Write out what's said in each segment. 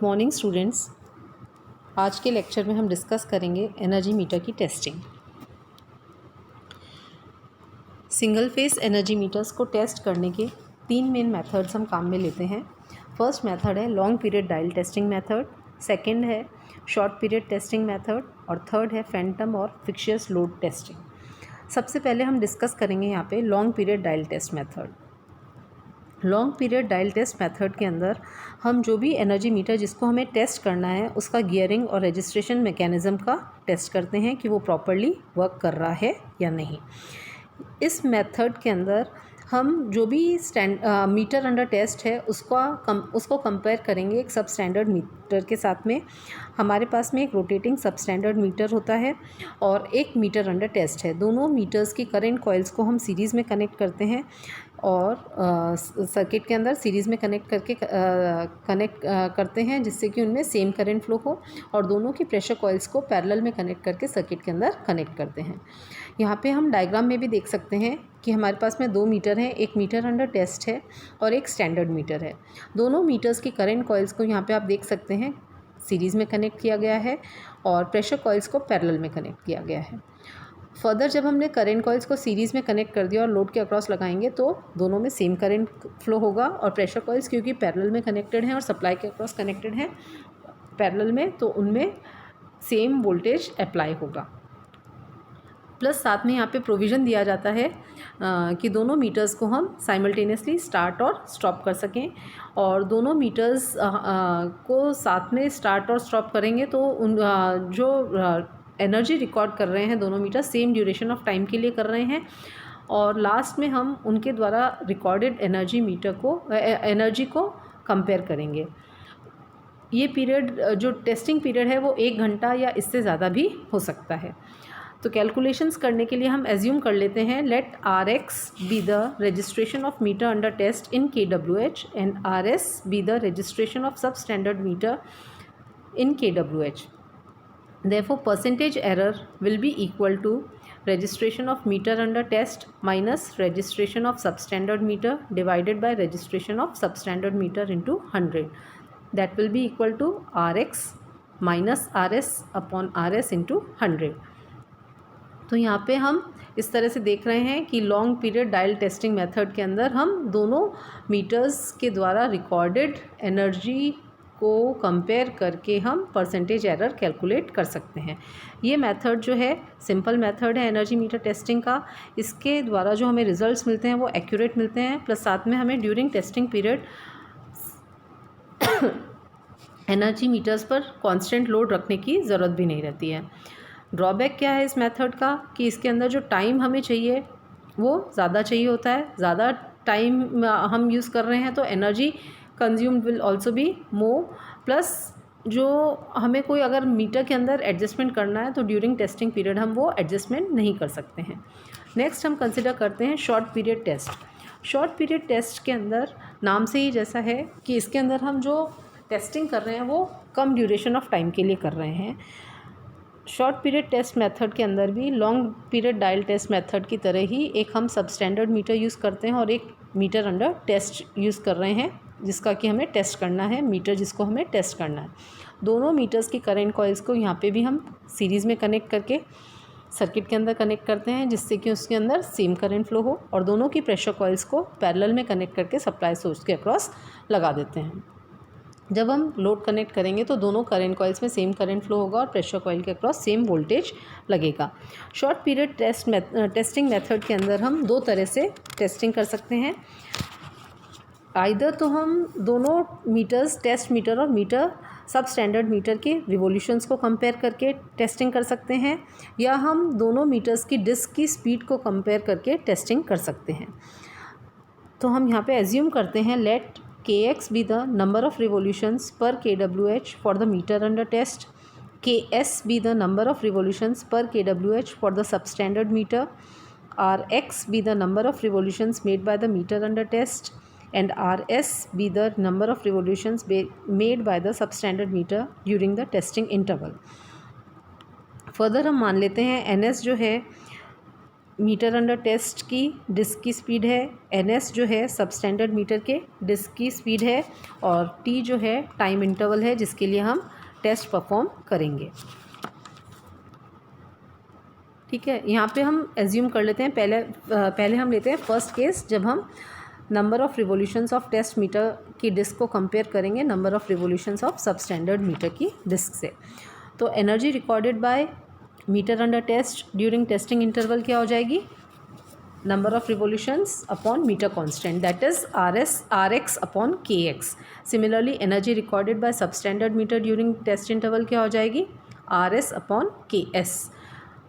Morning students. आज के lecture में हम डिस्कस करेंगे एनर्जी मीटर की testing. Single phase energy metres को टेस्ट करने के 3 मेन मेथड्स हम काम में लेते हैं। फर्स्ट मेथड है long period dial testing method, second है शॉर्ट पीरियड टेस्टिंग मेथड और थर्ड है फैंटम और फिक्शियस लोड टेस्टिंग। सबसे पहले हम डिस्कस करेंगे यहाँ पे long period dial test method. Long period dial test method के अंदर हम जो भी एनर्जी मीटर जिसको हमें टेस्ट करना है उसका गियरिंग और रजिस्ट्रेशन मैकेनिज़्म का टेस्ट करते हैं कि वो प्रॉपरली वर्क कर रहा है या नहीं। इस मेथड के अंदर हम जो भी मीटर अंडर टेस्ट है उसको कंपेयर करेंगे एक सब स्टैंडर्ड मीटर के साथ में। हमारे पास में एक रोटेटिंग सब स्टैंडर्ड मीटर होता है और एक मीटर अंडर टेस्ट है। दोनों मीटर्स की करंट कॉइल्स को हम सीरीज़ में कनेक्ट करते हैं और सर्किट के अंदर सीरीज़ में कनेक्ट करते हैं जिससे कि उनमें सेम करंट फ्लो हो, और दोनों की प्रेशर कॉइल्स को पैरेलल में कनेक्ट करके सर्किट के अंदर कनेक्ट करते हैं। यहाँ पे हम डायग्राम में भी देख सकते हैं कि हमारे पास में 2 मीटर हैं, एक मीटर अंडर टेस्ट है और एक स्टैंडर्ड मीटर है। दोनों मीटर्स की करंट कॉइल्स को यहाँ पे आप देख सकते हैं सीरीज़ में कनेक्ट किया गया है और प्रेशर कॉइल्स को पैरेलल में कनेक्ट किया गया है। फर्दर जब हमने करंट कॉइल्स को सीरीज़ में कनेक्ट कर दिया और लोड के अक्रॉस लगाएंगे तो दोनों में सेम करंट फ्लो होगा, और प्रेशर कॉइल्स क्योंकि पैरेलल में कनेक्टेड हैं और सप्लाई के अक्रॉस कनेक्टेड हैं पैरेलल में, तो उनमें सेम वोल्टेज अप्लाई होगा। प्लस साथ में यहाँ पे प्रोविज़न दिया जाता है कि दोनों मीटर्स को हम साइमल्टेनियसली स्टार्ट और स्टॉप कर सकें, और दोनों मीटर्स को साथ में स्टार्ट और स्टॉप करेंगे तो उन जो एनर्जी रिकॉर्ड कर रहे हैं दोनों meter same duration of time के लिए कर रहे हैं, और लास्ट में हम उनके द्वारा रिकॉर्डेड एनर्जी को कंपेयर करेंगे। ये पीरियड जो टेस्टिंग पीरियड है वो 1 घंटा या इससे ज़्यादा भी हो सकता है। तो कैलकुलेशंस करने के लिए हम एज्यूम कर लेते हैं let Rx be the registration of meter under test in kWh and Rs be the registration of sub standard meter in kWh। Therefore, percentage error will be equal to registration of meter under test minus registration of substandard meter divided by registration of substandard meter into 100. That will be equal to Rx minus Rs upon Rs into 100. तो यहाँ पे हम इस तरह से देख रहे हैं कि long period dial testing method के अंदर हम दोनों मीटर्स के द्वारा रिकॉर्डेड एनर्जी को कंपेयर करके हम परसेंटेज एरर कैलकुलेट कर सकते हैं। ये मेथड जो है सिंपल मेथड है एनर्जी मीटर टेस्टिंग का। इसके द्वारा जो हमें रिजल्ट्स मिलते हैं वो एक्यूरेट मिलते हैं, प्लस साथ में हमें during testing period energy metres पर कांस्टेंट लोड रखने की ज़रूरत भी नहीं रहती है। ड्रॉबैक क्या है इस मेथड का कि इसके अंदर जो टाइम हमें चाहिए वो ज़्यादा चाहिए होता है। ज़्यादा टाइम हम यूज़ कर रहे हैं तो energy consumed will also be more, plus जो हमें कोई अगर मीटर के अंदर एडजस्टमेंट करना है तो ड्यूरिंग टेस्टिंग पीरियड हम वो एडजस्टमेंट नहीं कर सकते हैं। नेक्स्ट हम कंसिडर करते हैं short period test. Short period test के अंदर नाम से ही जैसा है कि इसके अंदर हम जो टेस्टिंग कर रहे हैं वो कम ड्यूरेशन ऑफ टाइम के लिए कर रहे हैं। शॉर्ट पीरियड टेस्ट मेथड के अंदर भी long period dial test method की तरह ही एक हम सब स्टैंडर्ड मीटर यूज़ करते हैं और एक मीटर अंडर टेस्ट यूज़ कर रहे हैं जिसका कि हमें टेस्ट करना है, मीटर जिसको हमें टेस्ट करना है। दोनों मीटर्स की करंट कॉइल्स को यहाँ पे भी हम सीरीज़ में कनेक्ट करके सर्किट के अंदर कनेक्ट करते हैं जिससे कि उसके अंदर सेम करंट फ्लो हो, और दोनों की प्रेशर कॉइल्स को पैरेलल में कनेक्ट करके सप्लाई सोर्स के अक्रॉस लगा देते हैं। जब हम लोड कनेक्ट करेंगे तो दोनों करंट कॉइल्स में सेम करंट फ्लो होगा और प्रेशर कॉइल के अक्रॉस सेम वोल्टेज लगेगा। शॉर्ट पीरियड टेस्टिंग मेथड के अंदर हम 2 तरह से टेस्टिंग कर सकते हैं। आइदर तो हम दोनों मीटर्स टेस्ट मीटर और मीटर सब स्टैंडर्ड मीटर के रिवोल्यूशंस को कंपेयर करके टेस्टिंग कर सकते हैं, या हम दोनों मीटर्स की डिस्क की स्पीड को कंपेयर करके टेस्टिंग कर सकते हैं। तो हम यहाँ पे एज्यूम करते हैं late Kx be the number of revolutions per kWh for the meter under test, Ks be the number of revolutions per kWh for the substandard meter, Rx be the number of revolutions made by the meter under test, and Rs be the number of revolutions made by the substandard meter during the testing interval. Further हम मान लेते हैं Ns जो है meter under test की disc की speed है, NS जो है सब स्टैंडर्ड मीटर के डिस्क की स्पीड है, और T जो है टाइम इंटरवल है जिसके लिए हम टेस्ट परफॉर्म करेंगे। ठीक है, यहाँ पे हम एज्यूम कर लेते हैं, पहले हम लेते हैं फर्स्ट केस, जब हम number of revolutions of test meter की डिस्क को कंपेयर करेंगे number of revolutions of sub standard meter की डिस्क से। तो energy recorded by meter under test during testing interval क्या हो जाएगी, number of revolutions upon meter constant, that is RX upon KX। Similarly energy recorded by sub standard meter during test interval क्या हो जाएगी, RS upon KS।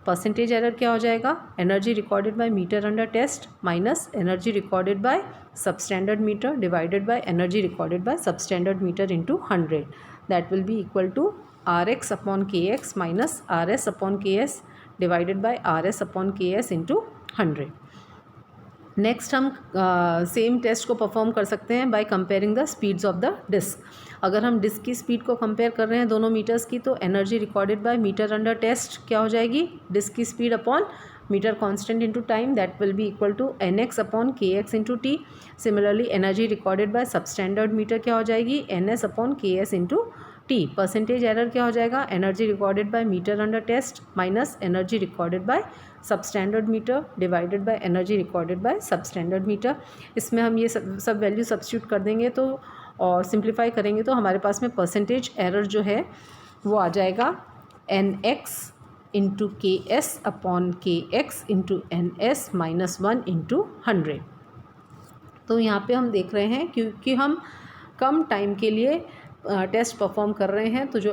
Percentage error क्या हो जाएगा, energy recorded by meter under test minus energy recorded by sub standard meter divided by energy recorded by sub standard meter into 100, that will be equal to RX upon KX minus RS upon KS divided by RS upon KS into 100। Next हम same test को perform कर सकते हैं by comparing the speeds of the disc. अगर हम disc की speed को compare कर रहे हैं दोनों मीटर्स की, तो energy recorded by meter under test क्या हो जाएगी, डिस्क की speed upon meter constant into time, that will be equal to NX upon KX into T। Similarly energy recorded by sub standard meter क्या हो जाएगी, NS upon KS into T। Percentage error क्या हो जाएगा, energy recorded by meter under test minus energy recorded by sub standard meter divided by energy recorded by sub standard meter. इसमें हम ये सब वैल्यू सब्स्टिट्यूट कर देंगे तो और सिंप्लीफाई करेंगे तो हमारे पास में परसेंटेज एरर जो है वो आ जाएगा NX into KS upon KX into NS minus 1 into 100। तो यहाँ पे हम देख रहे हैं क्योंकि हम कम टाइम के लिए टेस्ट परफॉर्म कर रहे हैं तो जो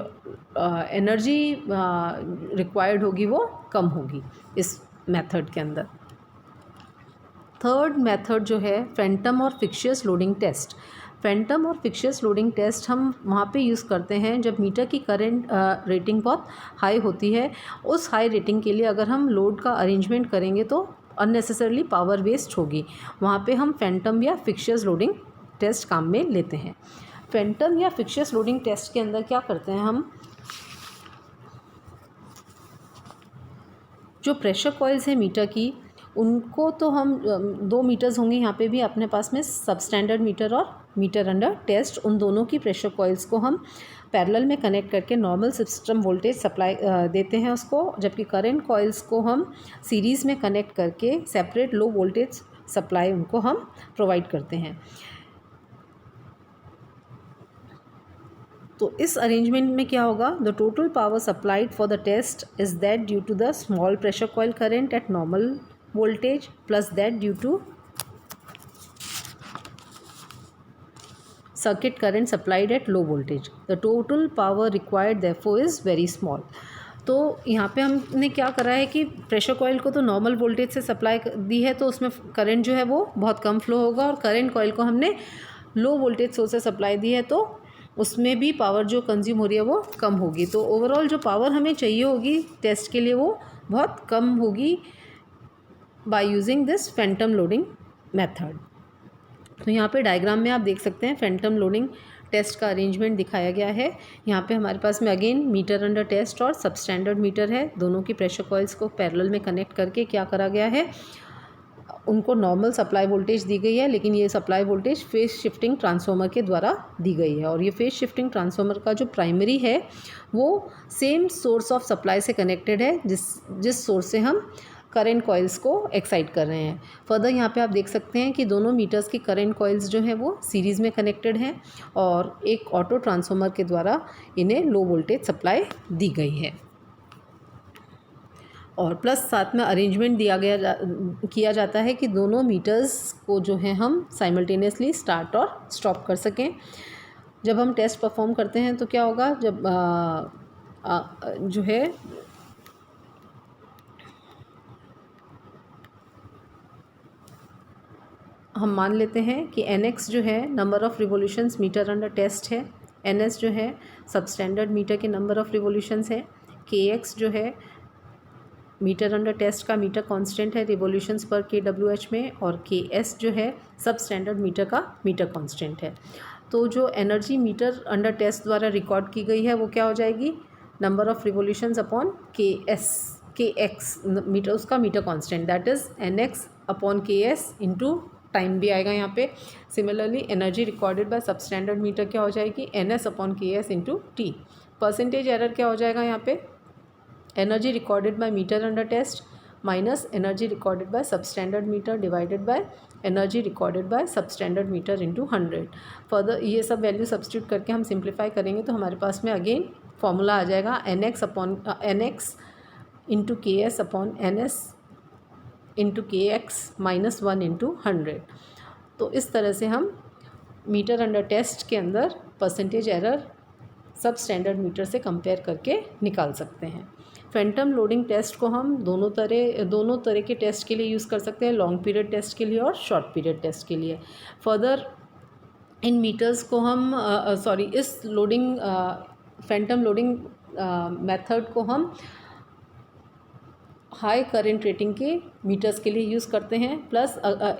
एनर्जी रिक्वायर्ड होगी वो कम होगी इस मेथड के अंदर। थर्ड मेथड जो है फैंटम और फिक्शियस लोडिंग टेस्ट। फैंटम और फिक्शियस लोडिंग टेस्ट हम वहाँ पे यूज़ करते हैं जब मीटर की करंट रेटिंग बहुत हाई होती है। उस हाई रेटिंग के लिए अगर हम लोड का अरेंजमेंट करेंगे तो अननेसेसरली पावर वेस्ट होगी, वहाँ पे हम फैंटम या फिक्शियस लोडिंग टेस्ट काम में लेते हैं। फैंटम या फिक्शियस लोडिंग टेस्ट के अंदर क्या करते हैं, हम जो प्रेशर कॉइल्स है मीटर की उनको तो हम 2 मीटर्स होंगे यहाँ पे भी अपने पास में, सब स्टैंडर्ड मीटर और मीटर अंडर टेस्ट, उन दोनों की प्रेशर कॉइल्स को हम पैरेलल में कनेक्ट करके नॉर्मल सिस्टम वोल्टेज सप्लाई देते हैं उसको, जबकि करंट कॉइल्स को हम सीरीज़ में कनेक्ट करके सेपरेट लो वोल्टेज सप्लाई उनको हम प्रोवाइड करते हैं। तो इस अरेंजमेंट में क्या होगा, the total power supplied for the test is that due to the small pressure coil current at normal voltage plus that due to circuit current supplied at low voltage. The total power required therefore is very small. तो यहाँ पे हमने क्या करा है कि pressure coil को तो नॉर्मल वोल्टेज से सप्लाई दी है तो उसमें करंट जो है वो बहुत कम फ्लो होगा, और करंट कॉइल को हमने लो वोल्टेज सोर्स से सप्लाई दी है तो उसमें भी पावर जो कंज्यूम हो रही है वो कम होगी। तो ओवरऑल जो पावर हमें चाहिए होगी टेस्ट के लिए वो बहुत कम होगी by using this Phantom loading method. तो यहाँ पे डायग्राम में आप देख सकते हैं फैंटम लोडिंग टेस्ट का अरेंजमेंट दिखाया गया है। यहाँ पे हमारे पास में अगेन मीटर अंडर टेस्ट और सब स्टैंडर्ड मीटर है, दोनों की प्रेशर कॉइल्स को पैरेलल में कनेक्ट करके क्या करा गया है, उनको नॉर्मल सप्लाई वोल्टेज दी गई है, लेकिन ये supply voltage phase shifting transformer के द्वारा दी गई है, और ये फेज शिफ्टिंग ट्रांसफार्मर का जो प्राइमरी है वो सेम सोर्स ऑफ सप्लाई से कनेक्टेड है जिस सोर्स से हम करंट कॉइल्स को एक्साइट कर रहे हैं। फर्दर यहाँ पे आप देख सकते हैं कि दोनों मीटर्स की करंट कॉइल्स जो हैं वो सीरीज़ में कनेक्टेड हैं और एक ऑटो ट्रांसफार्मर के द्वारा इन्हें लो वोल्टेज सप्लाई दी गई है, और प्लस साथ में अरेंजमेंट किया जाता है कि दोनों मीटर्स को जो है हम साइमल्टेनियसली स्टार्ट और स्टॉप कर सकें। जब हम टेस्ट परफॉर्म करते हैं तो क्या होगा, जब जो है हम मान लेते हैं कि NX जो है number of revolutions meter under test है, NS जो है सब स्टैंडर्ड मीटर के नंबर ऑफ़ रिवोल्यूशंस है, KX जो है मीटर अंडर टेस्ट का मीटर कांस्टेंट है रिवोल्यूशंस पर kWh में, और KS जो है सब स्टैंडर्ड मीटर का मीटर कांस्टेंट है। तो जो एनर्जी मीटर अंडर टेस्ट द्वारा रिकॉर्ड की गई है वो क्या हो जाएगी, number of revolutions upon K X meter, उसका metre constant, that is N X upon K S into time भी आएगा यहाँ पे। Similarly energy recorded by substandard meter क्या हो जाएगी, N S upon K S into T. Percentage error क्या हो जाएगा यहाँ पे, energy recorded by meter under test minus energy recorded by substandard meter divided by energy recorded by substandard meter into 100। Further ये सब वैल्यू सब्स्टिट्यूट करके हम simplify करेंगे तो हमारे पास में अगेन फॉर्मूला आ जाएगा N X upon N X into K S upon N S into K X minus 1 into 100। तो इस तरह से हम मीटर अंडर टेस्ट के अंदर परसेंटेज एरर सब स्टैंडर्ड मीटर से कंपेयर करके निकाल सकते हैं। फैंटम लोडिंग टेस्ट को हम दोनों तरह के टेस्ट के लिए यूज़ कर सकते हैं, लॉन्ग पीरियड टेस्ट के लिए और शॉर्ट पीरियड टेस्ट के लिए। फर्दर इन मीटर्स को हम इस लोडिंग फैंटम लोडिंग मेथड को हम हाई करंट रेटिंग के मीटर्स के लिए यूज़ करते हैं, प्लस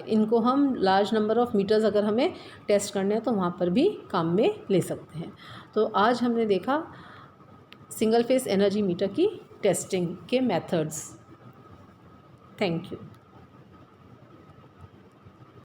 इनको हम लार्ज नंबर ऑफ़ मीटर्स अगर हमें टेस्ट करने हैं तो वहाँ पर भी काम में ले सकते हैं। तो आज हमने देखा सिंगल फेस एनर्जी मीटर की टेस्टिंग के मेथड्स। Thank you.